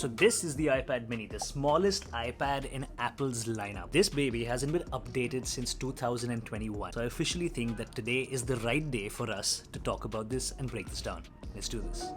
So this is the iPad mini, the smallest iPad in Apple's lineup. This baby hasn't been updated since 2021. So I officially think that today is the right day for us to talk about this and break this down. Let's do this.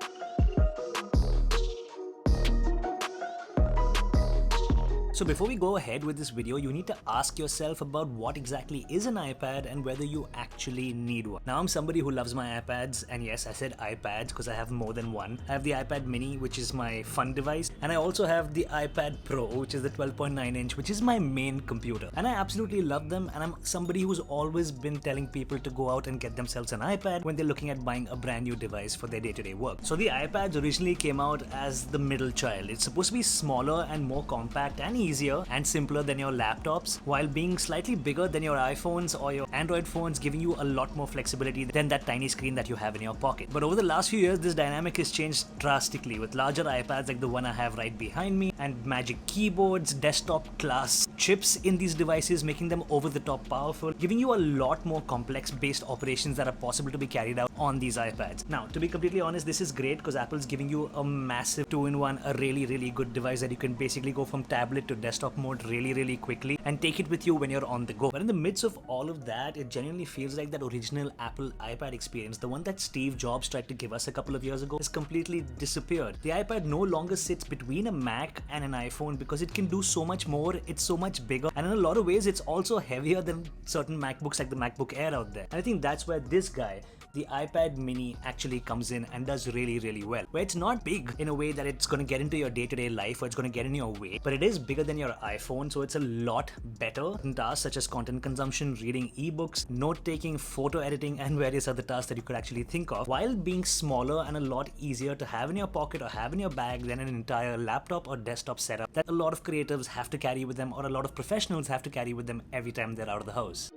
So before we go ahead with this video, you need to ask yourself about what exactly is an iPad and whether you actually need one. Now I'm somebody who loves my iPads, and yes, I said iPads because I have more than one. I have the iPad mini, which is my fun device, and I also have the iPad Pro, which is the 12.9 inch, which is my main computer. And I absolutely love them, and I'm somebody who's always been telling people to go out and get themselves an iPad when they're looking at buying a brand new device for their day-to-day work. So the iPads originally came out as the middle child. It's supposed to be smaller and more compact and easier and simpler than your laptops, while being slightly bigger than your iPhones or your Android phones, giving you a lot more flexibility than that tiny screen that you have in your pocket. But over the last few years, this dynamic has changed drastically, with larger iPads like the one I have right behind me, and MAVIK keyboards, desktop class chips in these devices, making them over the top powerful, giving you a lot more complex based operations that are possible to be carried out on these iPads. Now, to be completely honest, this is great because Apple's giving you a massive 2-in-1, a really good device that you can basically go from tablet to desktop mode really quickly and take it with you when you're on the go. But in the midst of all of that, it genuinely feels like that original Apple iPad experience, the one that Steve Jobs tried to give us a couple of years ago, has completely disappeared. The iPad no longer sits between a Mac and an iPhone because it can do so much more, it's so much bigger, and in a lot of ways it's also heavier than certain MacBooks like the MacBook Air out there. And I think that's where this guy, the iPad mini, actually comes in and does really well. Where it's not big in a way that it's going to get into your day-to-day life or it's going to get in your way, but it is bigger than your iPhone, so it's a lot better in tasks such as content consumption, reading ebooks, note-taking, photo editing, and various other tasks that you could actually think of, while being smaller and a lot easier to have in your pocket or have in your bag than an entire laptop or desktop setup that a lot of creatives have to carry with them, or a lot of professionals have to carry with them every time they're out of the house.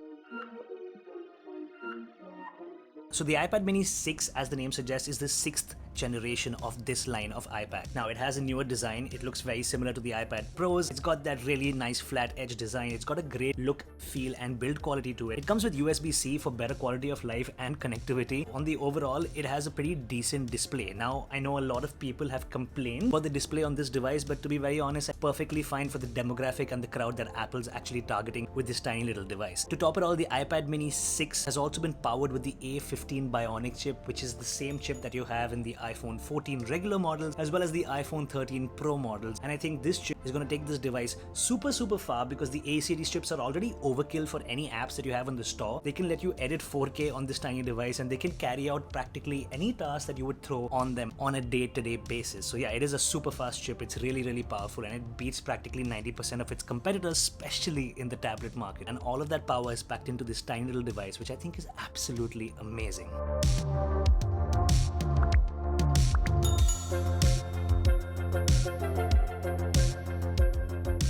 So the iPad mini 6, as the name suggests, is the 6th generation of this line of iPad. Now it has a newer design, it looks very similar to the iPad Pros, it's got that really nice flat edge design, it's got a great look, feel and build quality to it. It comes with USB-C for better quality of life and connectivity. On the overall, it has a pretty decent display. Now I know a lot of people have complained about the display on this device, but to be very honest, it's perfectly fine for the demographic and the crowd that Apple's actually targeting with this tiny little device. To top it all, the iPad mini 6 has also been powered with the A15 Bionic chip, which is the same chip that you have in the iPhone 14 regular models as well as the iPhone 13 Pro models. And I think this chip is going to take this device super far, because the A series chips are already overkill for any apps that you have in the store. They can let you edit 4K on this tiny device, and they can carry out practically any task that you would throw on them on a day-to-day basis. So yeah, it is a super fast chip, it's really powerful, and it beats practically 90% of its competitors, especially in the tablet market. And all of that power is packed into this tiny little device, which I think is absolutely amazing.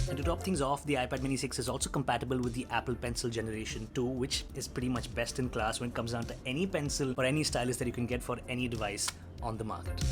And to top things off, the iPad mini 6 is also compatible with the Apple Pencil Generation 2, which is pretty much best in class when it comes down to any pencil or any stylus that you can get for any device on the market.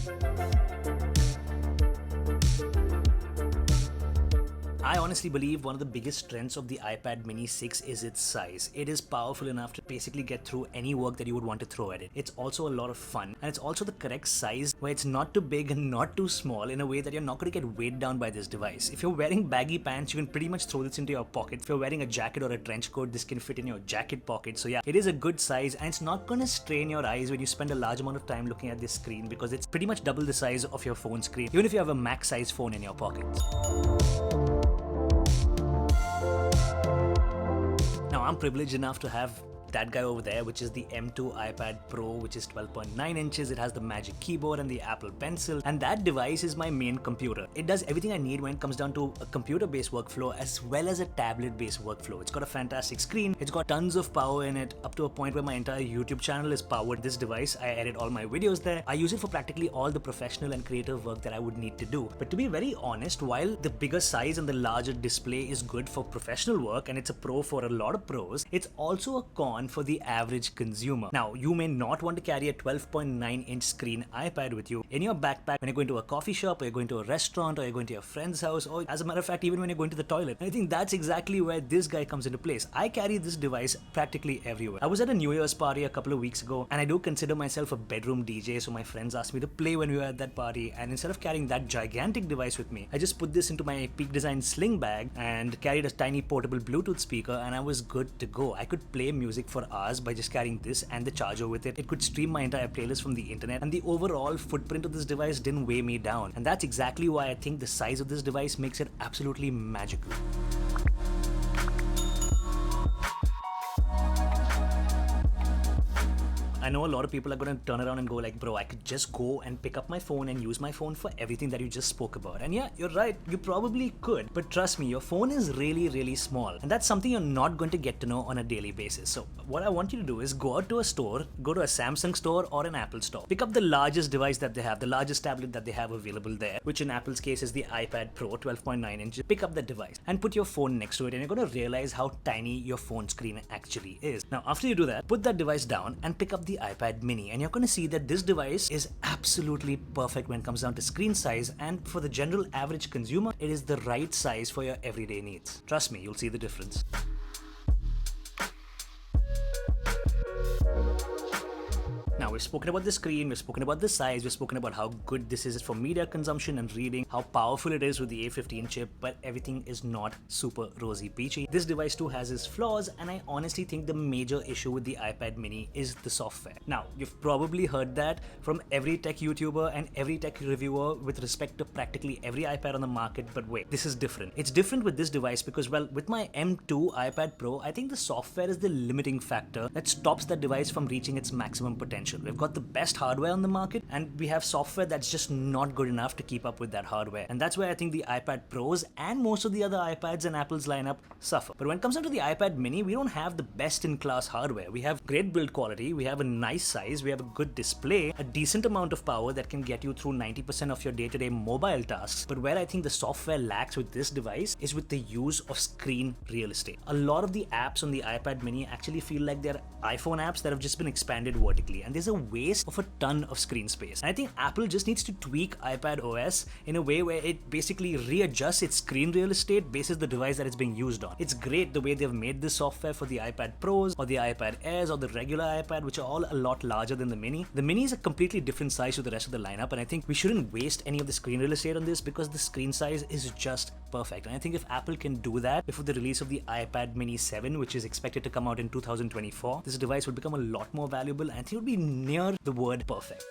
I honestly believe one of the biggest strengths of the iPad mini 6 is its size. It is powerful enough to basically get through any work that you would want to throw at it. It's also a lot of fun, and it's also the correct size where it's not too big and not too small in a way that you're not going to get weighed down by this device. If you're wearing baggy pants, you can pretty much throw this into your pocket. If you're wearing a jacket or a trench coat, this can fit in your jacket pocket. So yeah, it is a good size, and it's not going to strain your eyes when you spend a large amount of time looking at this screen, because it's pretty much double the size of your phone screen, even if you have a Mac size phone in your pocket. Now I'm privileged enough to have that guy over there, which is the M2 iPad Pro, which is 12.9 inches. It has the MAVIK keyboard and the Apple Pencil, and that device is my main computer. It does everything I need when it comes down to a computer-based workflow as well as a tablet-based workflow. It's got a fantastic screen, it's got tons of power in it, up to a point where my entire YouTube channel is powered this device. I edit all my videos there. I use it for practically all the professional and creative work that I would need to do. But to be very honest, while the bigger size and the larger display is good for professional work, and it's a pro for a lot of pros, it's also a con on for the average consumer. Now, you may not want to carry a 12.9-inch screen iPad with you in your backpack when you're going to a coffee shop, or you're going to a restaurant, or you're going to your friend's house, or as a matter of fact, even when you're going to the toilet. And I think that's exactly where this guy comes into place. I carry this device practically everywhere. I was at a New Year's party a couple of weeks ago, and I do consider myself a bedroom DJ, so my friends asked me to play when we were at that party, and instead of carrying that gigantic device with me, I just put this into my Peak Design sling bag and carried a tiny portable Bluetooth speaker, and I was good to go. I could play music for hours by just carrying this and the charger with it. It could stream my entire playlist from the internet, and the overall footprint of this device didn't weigh me down. And that's exactly why I think the size of this device makes it absolutely magical. I know a lot of people are going to turn around and go like, bro, I could just go and pick up my phone and use my phone for everything that you just spoke about. And yeah, you're right, you probably could. But trust me, your phone is really, really small. And that's something you're not going to get to know on a daily basis. So what I want you to do is go out to a store, go to a Samsung store or an Apple store. Pick up the largest device that they have, the largest tablet that they have available there, which in Apple's case is the iPad Pro 12.9 inches. Pick up that device and put your phone next to it, and you're going to realize how tiny your phone screen actually is. Now, after you do that, put that device down and pick up the iPad mini, and you're going to see that this device is absolutely perfect when it comes down to screen size, and for the general average consumer, it is the right size for your everyday needs. Trust me, you'll see the difference. Now, we've spoken about the screen, we've spoken about the size, we've spoken about how good this is for media consumption and reading, how powerful it is with the A15 chip, but everything is not super rosy peachy. This device too has its flaws, and I honestly think the major issue with the iPad mini is the software. Now, you've probably heard that from every tech YouTuber and every tech reviewer with respect to practically every iPad on the market, but wait, this is different. It's different with this device because, well, with my M2 iPad Pro, I think the software is the limiting factor that stops that device from reaching its maximum potential. We've got the best hardware on the market, and we have software that's just not good enough to keep up with that hardware. And that's where I think the iPad Pros and most of the other iPads in Apple's lineup suffer. But when it comes down to the iPad mini, we don't have the best-in-class hardware. We have great build quality, we have a nice size, we have a good display, a decent amount of power that can get you through 90% of your day-to-day mobile tasks. But where I think the software lacks with this device is with the use of screen real estate. A lot of the apps on the iPad mini actually feel like they're iPhone apps that have just been expanded vertically, and there's a waste of a ton of screen space. And I think Apple just needs to tweak iPad OS in a way where it basically readjusts its screen real estate based on the device that it's being used on. It's great the way they've made this software for the iPad Pros or the iPad Airs or the regular iPad, which are all a lot larger than the mini. The mini is a completely different size to the rest of the lineup, and I think we shouldn't waste any of the screen real estate on this because the screen size is just perfect. And I think if Apple can do that before the release of the iPad mini 7, which is expected to come out in 2024, this device would become a lot more valuable, and I think it would be near the word perfect.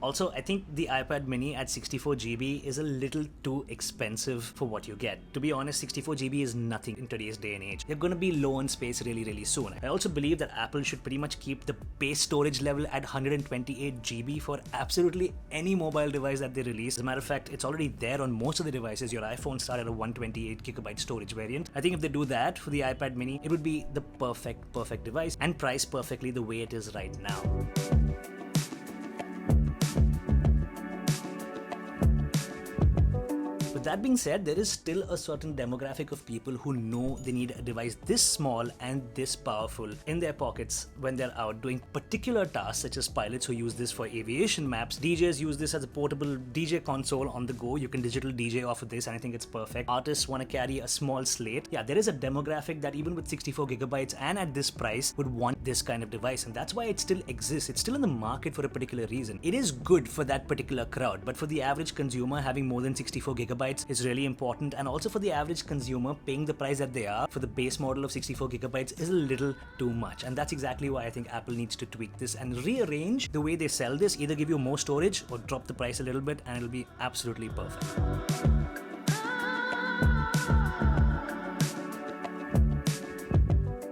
Also, I think the iPad mini at 64GB is a little too expensive for what you get. To be honest, 64GB is nothing in today's day and age. They're going to be low on space really soon. I also believe that Apple should pretty much keep the base storage level at 128GB for absolutely any mobile device that they release. As a matter of fact, it's already there on most of the devices. Your iPhone started at a 128GB storage variant. I think if they do that for the iPad mini, it would be the perfect device and priced perfectly the way it is right now. That being said, there is still a certain demographic of people who know they need a device this small and this powerful in their pockets when they're out doing particular tasks, such as pilots who use this for aviation maps. DJs use this as a portable DJ console on the go. You can digital DJ off of this, and I think it's perfect. Artists want to carry a small slate. Yeah, there is a demographic that even with 64GB and at this price would want this kind of device, and that's why it still exists. It's still in the market for a particular reason. It is good for that particular crowd, but for the average consumer, having more than 64GB is really important, and also for the average consumer, paying the price that they are for the base model of 64GB is a little too much. And that's exactly why I think Apple needs to tweak this and rearrange the way they sell this, either give you more storage or drop the price a little bit, and it'll be absolutely perfect.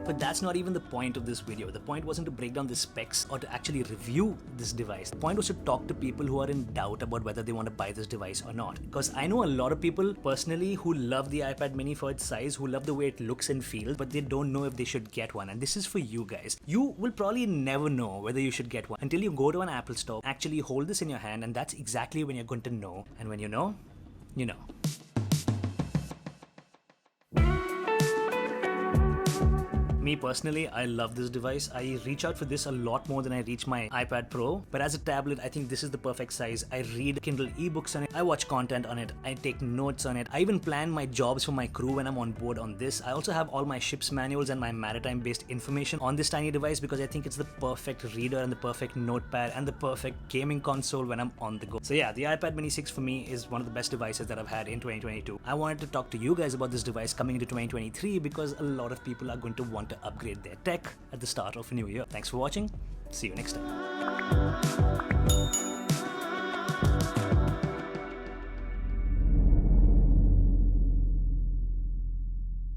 But that's not even the point of this video. The point wasn't to break down the specs or to actually review this device. The point was to talk to people who are in doubt about whether they want to buy this device or not. Because I know a lot of people personally who love the iPad mini for its size, who love the way it looks and feels, but they don't know if they should get one. And this is for you guys. You will probably never know whether you should get one until you go to an Apple store, actually hold this in your hand, and that's exactly when you're going to know. And when you know, you know. Me personally, I love this device. I reach out for this a lot more than I reach my iPad Pro, but as a tablet, I think this is the perfect size. I read Kindle ebooks on it, I watch content on it, I take notes on it, I even plan my jobs for my crew when I'm on board on this. I also have all my ship's manuals and my maritime-based information on this tiny device because I think it's the perfect reader and the perfect notepad and the perfect gaming console when I'm on the go. So yeah, the iPad Mini 6 for me is one of the best devices that I've had in 2022. I wanted to talk to you guys about this device coming into 2023 because a lot of people are going to want to upgrade their tech at the start of a new year. Thanks for watching. See you next time.